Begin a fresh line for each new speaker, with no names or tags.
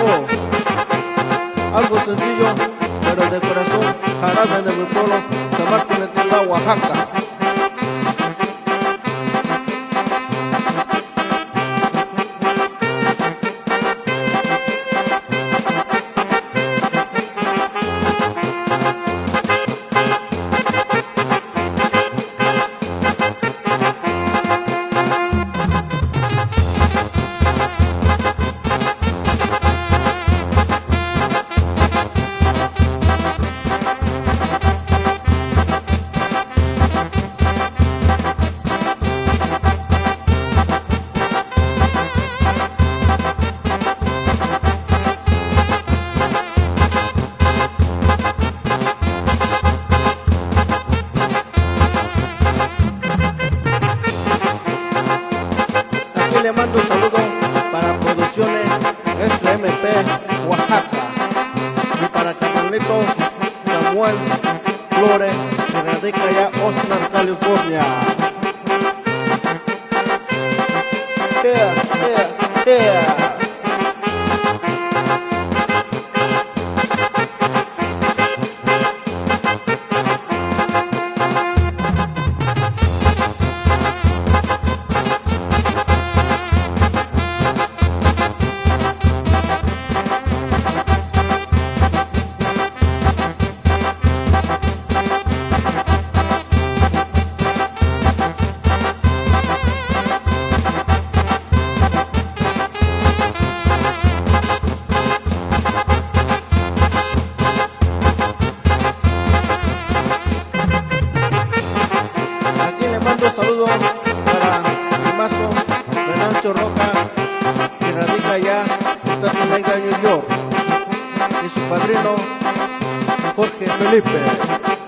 nuevo, algo sencillo, pero de corazón, jarabe de mi pueblo, San Marcos de Tila, Oaxaca. Le mando un saludo para Producciones SMP Oaxaca y para Carnalito Samuel Flores, que radica allá Oxnard, California. Yeah. Mando saludos para mi mazo Venancio Roja, que radica allá en Staten Island, New York, y su padrino Jorge Felipe.